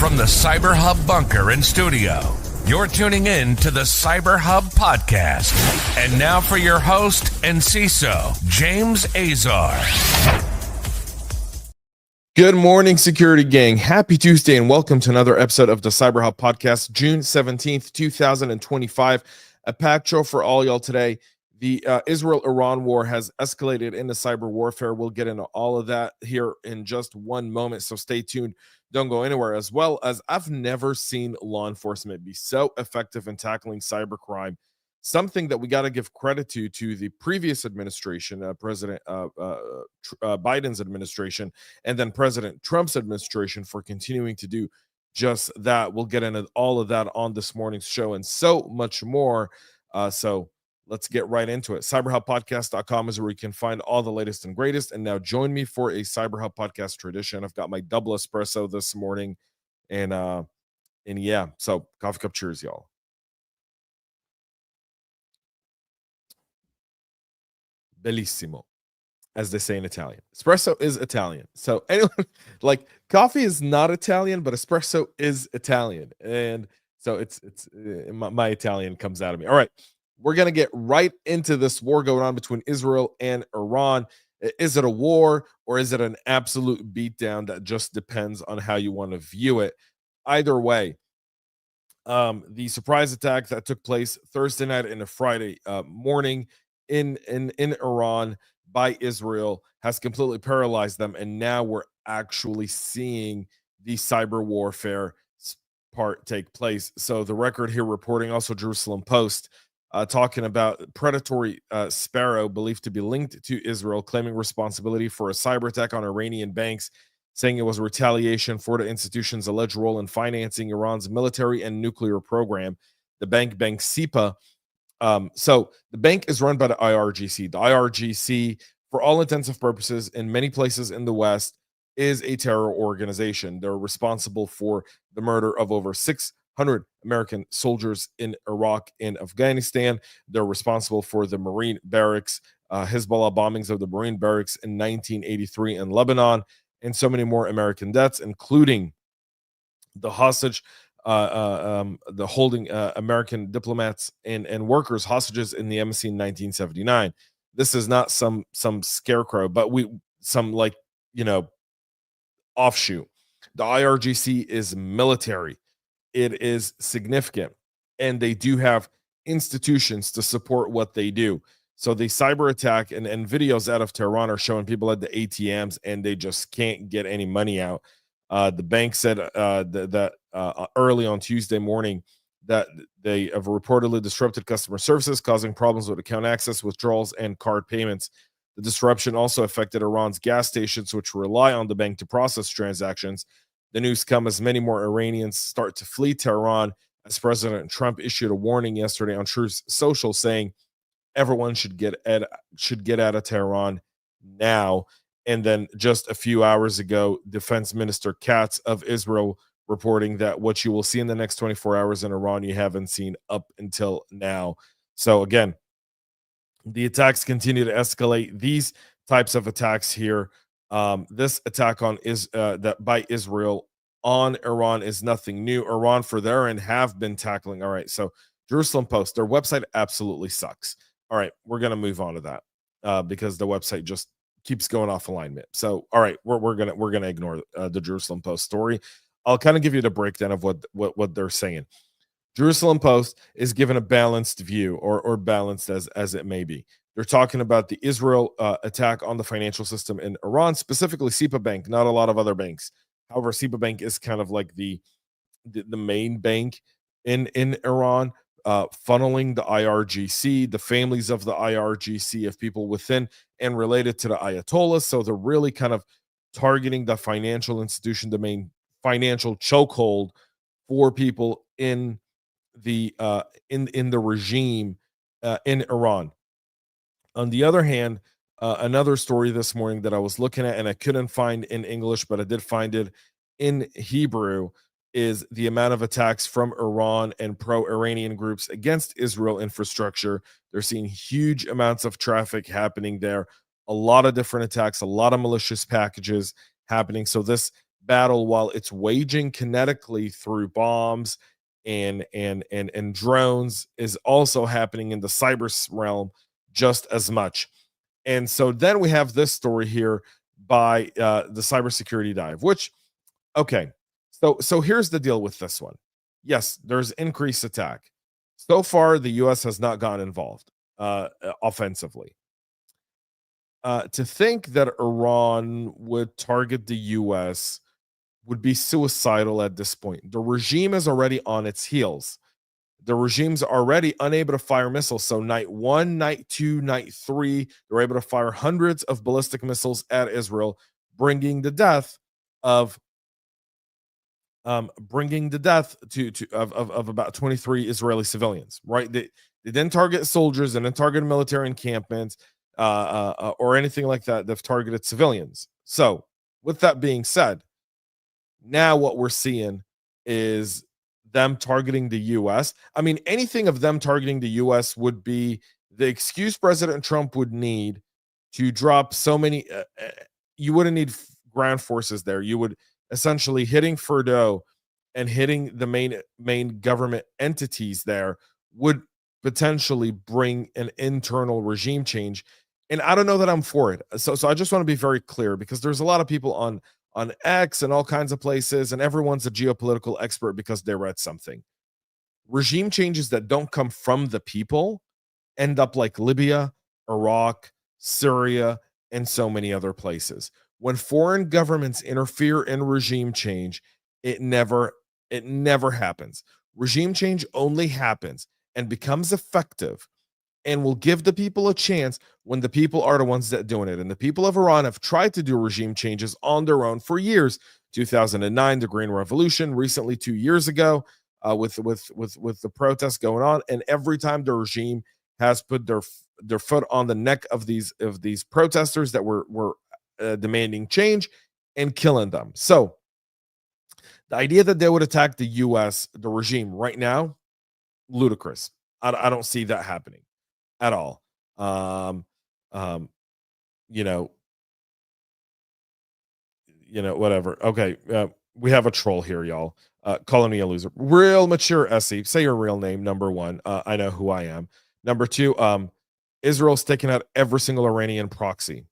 From the CyberHub bunker and studio, you're tuning in to the CyberHub Podcast. And now for your host and CISO, James Azar. Good morning, security gang. Happy Tuesday and welcome to another episode of the CyberHub Podcast, June 17th, 2025. A packed show for all y'all today. The Israel-Iran war has escalated into cyber warfare. We'll get into all of that here in just one moment, so stay tuned. Don't go anywhere. As well as I've never seen law enforcement be so effective in tackling cybercrime, something that we got to give credit to the previous administration, President Biden's administration, and then President Trump's administration for continuing to do just that. We'll get into all of that on this morning's show and so much more. So let's get right into it. CyberHubPodcast.com is where you can find all the latest and greatest. And now join me for a CyberHub Podcast tradition. I've got my double espresso this morning. And yeah, so coffee cup cheers, y'all. Bellissimo, as they say in Italian. Espresso is Italian. So anyone, like, coffee is not Italian, but espresso is Italian. And so it's my Italian comes out of me. All right. We're going to get right into this war going on between Israel and Iran. Is it a war or is it an absolute beatdown? That just depends on how you want to view it. Either way, the surprise attack that took place Thursday night and a Friday morning in Iran by Israel has completely paralyzed them. And now we're actually seeing the cyber warfare part take place. So the record here reporting, also Jerusalem Post, talking about predatory sparrow believed to be linked to Israel, claiming responsibility for a cyber attack on Iranian banks, saying it was retaliation for the institution's alleged role in financing Iran's military and nuclear program. The bank SIPA. So the bank is run by the IRGC. The IRGC, for all intents and purposes, in many places in the West, is a terror organization. They're responsible for the murder of over 600 American soldiers in Iraq and Afghanistan. They're responsible for the Marine barracks, Hezbollah bombings of the Marine barracks in 1983 in Lebanon, and so many more American deaths, including the hostage, the holding American diplomats and workers hostages in the embassy in 1979. This is not some scarecrow, but some offshoot. The IRGC is military. It is significant, and they do have institutions to support what they do. So the cyber attack and videos out of Tehran are showing people at the ATMs, and they just can't get any money out. The bank said that early on Tuesday morning that they have reportedly disrupted customer services, causing problems with account access, withdrawals, and card payments. The disruption also affected Iran's gas stations, which rely on the bank to process transactions. The news comes as many more Iranians start to flee Tehran, as President Trump issued a warning yesterday on Truth Social, saying everyone should get out of Tehran now. And then just a few hours ago, Defense Minister Katz of Israel reporting that what you will see in the next 24 hours in Iran, you haven't seen up until now. So again, the attacks continue to escalate. These types of attacks here, this attack by Israel on Iran is nothing new. Iran, for their end, have been tackling. All right, so Jerusalem Post, their website absolutely sucks. All right, we're gonna move on to that because the website just keeps going off alignment. So, all right, we're gonna ignore the Jerusalem Post story. I'll kind of give you the breakdown of what they're saying. Jerusalem Post is given a balanced view, or balanced as it may be. They're talking about the Israel attack on the financial system in Iran, specifically SIPA Bank, not a lot of other banks. However, SIPA Bank is kind of like the main bank in Iran, funneling the IRGC, the families of the IRGC, of people within and related to the Ayatollahs. So they're really kind of targeting the financial institution, the main financial chokehold for people in the regime in Iran. On the other hand, another story this morning that I was looking at and I couldn't find in English, but I did find it in Hebrew, is the amount of attacks from Iran and pro-Iranian groups against Israel infrastructure. They're seeing huge amounts of traffic happening there, a lot of different attacks, a lot of malicious packages happening. So this battle, while it's waging kinetically through bombs and drones, is also happening in the cyber realm just as much. And so then we have this story here by the Cybersecurity Dive, which, okay, so here's the deal with this one. Yes, there's increased attack. So far, the U.S. has not gotten involved offensively. To think that Iran would target the U.S. would be suicidal at this point. The regime is already on its heels. The regime's already unable to fire missiles. So night 1, night 2, night 3, they're able to fire hundreds of ballistic missiles at Israel, bringing the death of about 23 Israeli civilians. Right? They didn't target soldiers, they didn't target military encampments, or anything like that. They've targeted civilians. So, with that being said, now what we're seeing is them targeting the U.S. I mean, anything of them targeting the U.S. would be the excuse President Trump would need to drop so many. You wouldn't need ground forces there. You would essentially hitting Fordo and hitting the main government entities there would potentially bring an internal regime change. And I don't know that I'm for it. So I just want to be very clear, because there's a lot of people on X and all kinds of places, and everyone's a geopolitical expert because they read something. Regime changes that don't come from the people end up like Libya, Iraq, Syria, and so many other places. When foreign governments interfere in regime change, it never happens. Regime change only happens and becomes effective and will give the people a chance when the people are the ones that doing it. And the people of Iran have tried to do regime changes on their own for years. 2009, the Green Revolution, recently 2 years ago, with the protests going on, and every time the regime has put their foot on the neck of these protesters that were demanding change and killing them. So the idea that they would attack the U.S., the regime right now, ludicrous. I don't see that happening at all. Whatever. Okay. We have a troll here, y'all. Calling me a loser. Real mature Essie. Say your real name. Number one. I know who I am. Number two, Israel's taken out every single Iranian proxy,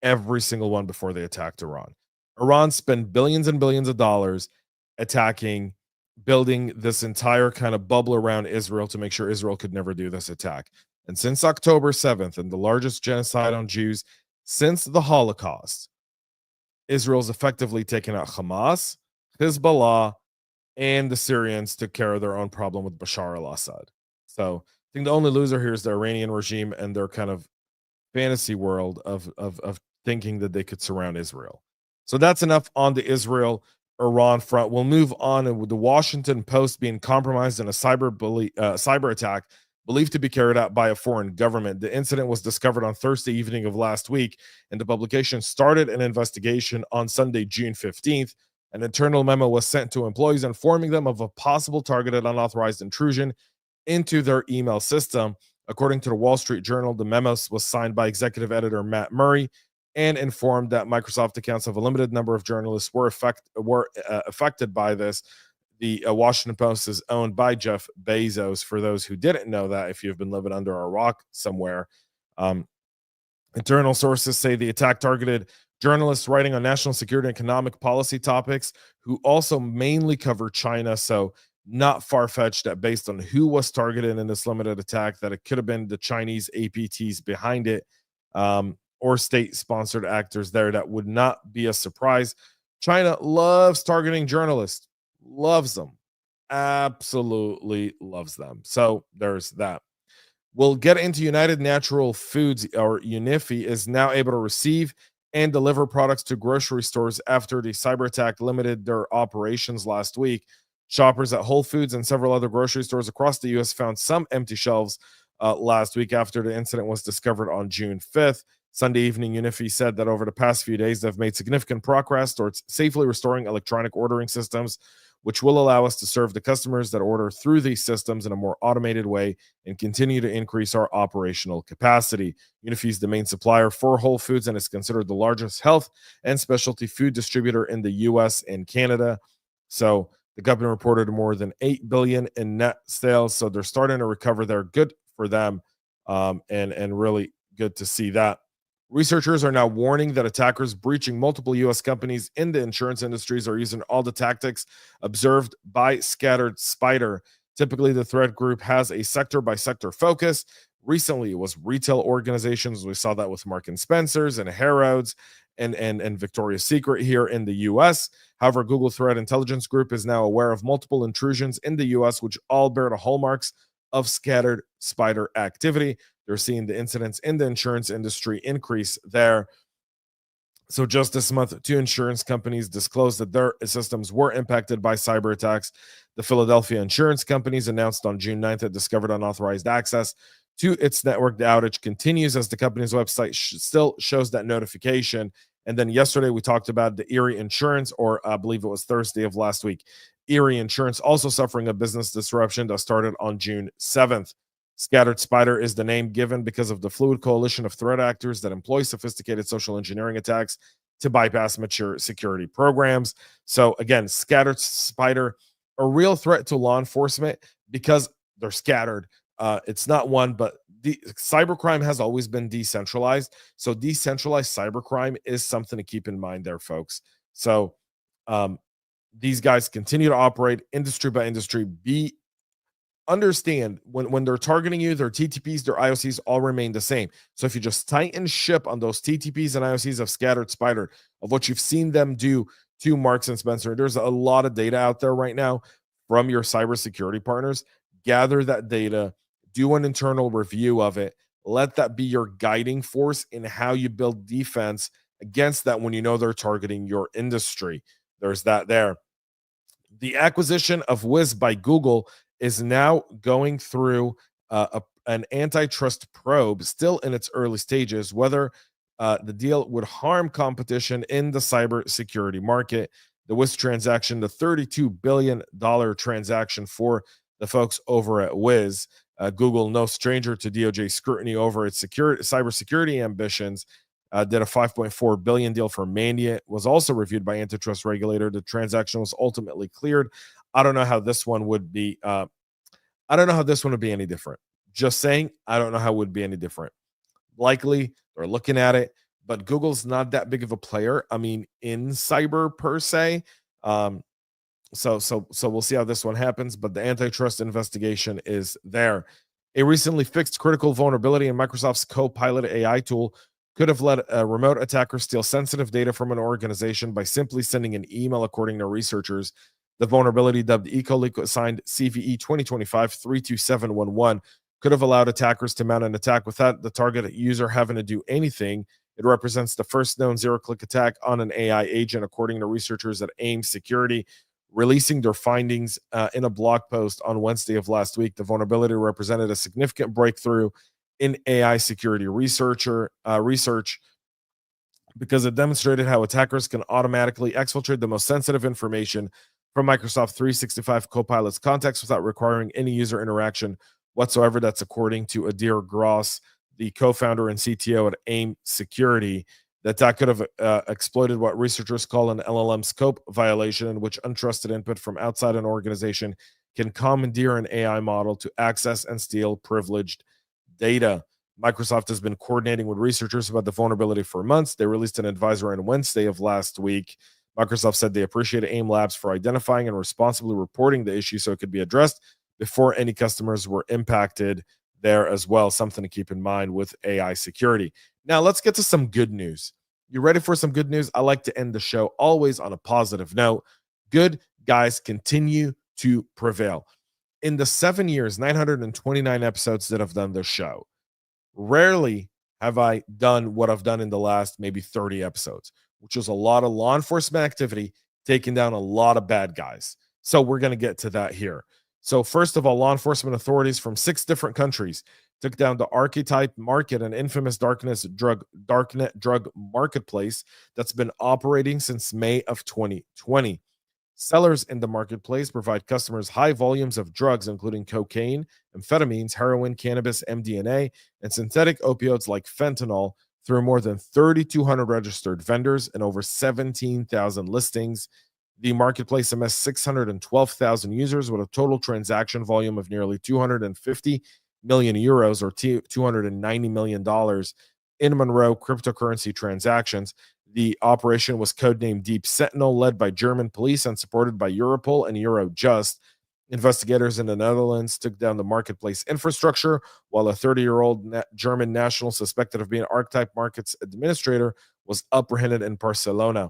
every single one, before they attacked Iran. Iran spent billions and billions of dollars building this entire kind of bubble around Israel to make sure Israel could never do this attack. And since October 7th, and the largest genocide on Jews since the Holocaust, Israel's effectively taken out Hamas, Hezbollah, and the Syrians took care of their own problem with Bashar al-Assad. So I think the only loser here is the Iranian regime and their kind of fantasy world of thinking that they could surround Israel. So that's enough on the Israel-Iran front. We'll move on with the Washington Post being compromised in a cyber attack believed to be carried out by a foreign government. The incident was discovered on Thursday evening of last week, and the publication started an investigation on Sunday, June 15th. An internal memo was sent to employees informing them of a possible targeted unauthorized intrusion into their email system. According to the Wall Street Journal, the memo was signed by executive editor Matt Murray and informed that Microsoft accounts of a limited number of journalists were affected by this. The Washington Post is owned by Jeff Bezos, for those who didn't know that, if you've been living under a rock somewhere. Internal sources say the attack targeted journalists writing on national security and economic policy topics who also mainly cover China. So not far-fetched that based on who was targeted in this limited attack, that it could have been the Chinese APTs behind it, or state-sponsored actors there. That would not be a surprise. China loves targeting journalists. Loves them, absolutely loves them. So there's that. We'll get into United Natural Foods, or UNFI, is now able to receive and deliver products to grocery stores after the cyber attack limited their operations last week. Shoppers at Whole Foods and several other grocery stores across the U.S. found some empty shelves last week after the incident was discovered on June 5th. Sunday evening, UNFI said that over the past few days, they've made significant progress towards safely restoring electronic ordering systems, which will allow us to serve the customers that order through these systems in a more automated way and continue to increase our operational capacity. UNFI is the main supplier for Whole Foods and is considered the largest health and specialty food distributor in the US and Canada. So the company reported more than $8 billion in net sales. So they're starting to recover there. Good for them, and really good to see that. Researchers are now warning that attackers breaching multiple U.S. companies in the insurance industries are using all the tactics observed by Scattered Spider. Typically, the threat group has a sector-by-sector focus. Recently, it was retail organizations. We saw that with Marks and Spencer's and Harrods and Victoria's Secret here in the U.S. However, Google Threat Intelligence Group is now aware of multiple intrusions in the U.S., which all bear the hallmarks of Scattered Spider activity. They're seeing the incidents in the insurance industry increase there. So just this month, 2 insurance companies disclosed that their systems were impacted by cyber attacks. The Philadelphia Insurance Companies announced on June 9th it discovered unauthorized access to its network. The outage continues as the company's website still shows that notification. And then yesterday we talked about the Erie Insurance, or I believe it was Thursday of last week. Erie Insurance also suffering a business disruption that started on June 7th. Scattered Spider is the name given because of the fluid coalition of threat actors that employ sophisticated social engineering attacks to bypass mature security programs. So again, Scattered Spider, a real threat to law enforcement because they're scattered. It's not one, but cybercrime has always been decentralized. So decentralized cybercrime is something to keep in mind there, folks. So these guys continue to operate industry by industry. Understand when they're targeting you, their TTPs, their IOCs all remain the same. So if you just tighten ship on those TTPs and IOCs of Scattered Spider, of what you've seen them do to Marks and Spencer, there's a lot of data out there right now from your cybersecurity partners. Gather that data, do an internal review of it. Let that be your guiding force in how you build defense against that when you know they're targeting your industry. There's that there. The acquisition of Wiz by Google is now going through an antitrust probe, still in its early stages, whether the deal would harm competition in the cybersecurity market. The Wiz transaction, the $32 billion transaction for the folks over at Wiz. Google, no stranger to DOJ scrutiny over its cybersecurity ambitions, did a $5.4 billion deal for Mandia. It was also reviewed by antitrust regulator. The transaction was ultimately cleared. I don't know how this one would be. I don't know how this one would be any different. Just saying, I don't know how it would be any different. Likely, they're looking at it, but Google's not that big of a player. I mean, in cyber per se. So we'll see how this one happens. But the antitrust investigation is there. A recently fixed critical vulnerability in Microsoft's Copilot AI tool could have let a remote attacker steal sensitive data from an organization by simply sending an email, according to researchers. The vulnerability, dubbed EcoLeak, signed CVE 2025-32711, could have allowed attackers to mount an attack without the target user having to do anything. It represents the first known zero-click attack on an AI agent, according to researchers at AIM Security, releasing their findings in a blog post on Wednesday of last week. The vulnerability represented a significant breakthrough in AI security research because it demonstrated how attackers can automatically exfiltrate the most sensitive information from Microsoft 365 Copilot's context without requiring any user interaction whatsoever. That's according to Adair Gross, the co-founder and CTO at AIM Security. The attack could have exploited what researchers call an LLM scope violation, in which untrusted input from outside an organization can commandeer an AI model to access and steal privileged data. Microsoft has been coordinating with researchers about the vulnerability for months. They released an advisory on Wednesday of last week. Microsoft said they appreciated AIM Labs for identifying and responsibly reporting the issue so it could be addressed before any customers were impacted there as well. Something to keep in mind with AI security. Now, let's get to some good news. You ready for some good news? I like to end the show always on a positive note. Good guys continue to prevail. In the 7 years, 929 episodes that I've done this show, rarely have I done what I've done in the last maybe 30 episodes, which was a lot of law enforcement activity, taking down a lot of bad guys. So we're going to get to that here. So first of all, law enforcement authorities from 6 different countries took down the Archetype Market, an infamous darknet drug marketplace that's been operating since May of 2020. Sellers in the marketplace provide customers high volumes of drugs, including cocaine, amphetamines, heroin, cannabis, MDMA, and synthetic opioids like fentanyl through more than 3,200 registered vendors and over 17,000 listings. The marketplace amassed 612,000 users with a total transaction volume of nearly 250 million euros or $290 million in Monroe cryptocurrency transactions. The operation was codenamed Deep Sentinel, led by German police and supported by Europol and Eurojust. Investigators in the Netherlands took down the marketplace infrastructure, while a 30-year-old German national suspected of being Archetype Markets administrator was apprehended in Barcelona.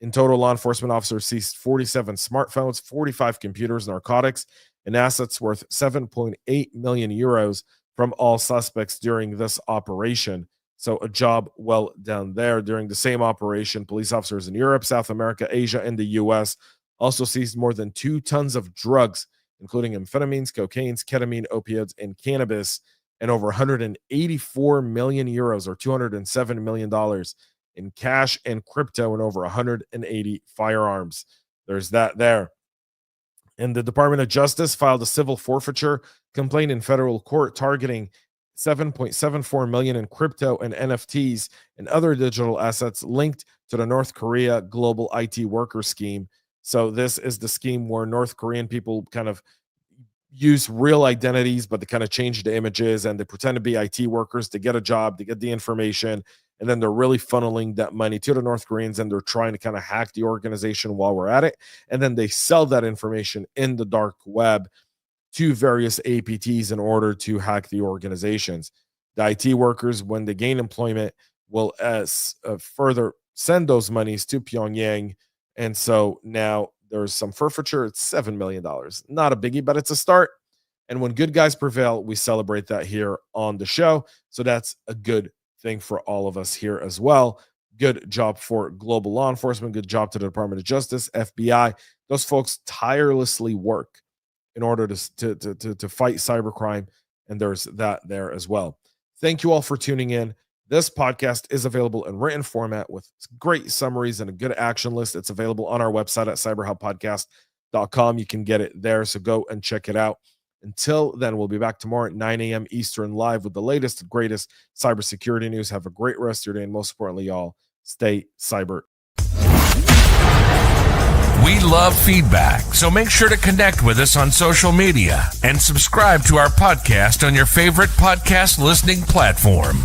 In total, law enforcement officers seized 47 smartphones, 45 computers, narcotics, and assets worth 7.8 million euros from all suspects during this operation. So a job well done there. During the same operation, police officers in Europe, South America, Asia, and the U.S. also seized more than 2 tons of drugs, including amphetamines, cocaine, ketamine, opioids, and cannabis, and over 184 million euros or $207 million in cash and crypto, and over 180 firearms. There's that there. And the Department of Justice filed a civil forfeiture complaint in federal court targeting 7.74 million in crypto and NFTs and other digital assets linked to the North Korea global IT worker scheme. So this is the scheme where North Korean people kind of use real identities, but they kind of change the images and they pretend to be IT workers to get a job, to get the information. And then they're really funneling that money to the North Koreans, and they're trying to kind of hack the organization while we're at it. And then they sell that information in the dark web to various APTs in order to hack the organizations. The IT workers, when they gain employment, will further send those monies to Pyongyang. And so now there's some forfeiture. It's $7 million. Not a biggie, but it's a start. And when good guys prevail, we celebrate that here on the show. So that's a good thing for all of us here as well. Good job for global law enforcement. Good job to the Department of Justice, FBI. Those folks tirelessly work in order to fight cybercrime, and there's that there as well. Thank you all for tuning in. This podcast is available in written format with great summaries and a good action list. It's available on our website at cyberhubpodcast.com. You can get it there, so go and check it out. Until then, we'll be back tomorrow at 9 a.m. Eastern live with the latest and greatest cybersecurity news. Have a great rest of your day, and most importantly, y'all, stay cyber. We love feedback, so make sure to connect with us on social media and subscribe to our podcast on your favorite podcast listening platform.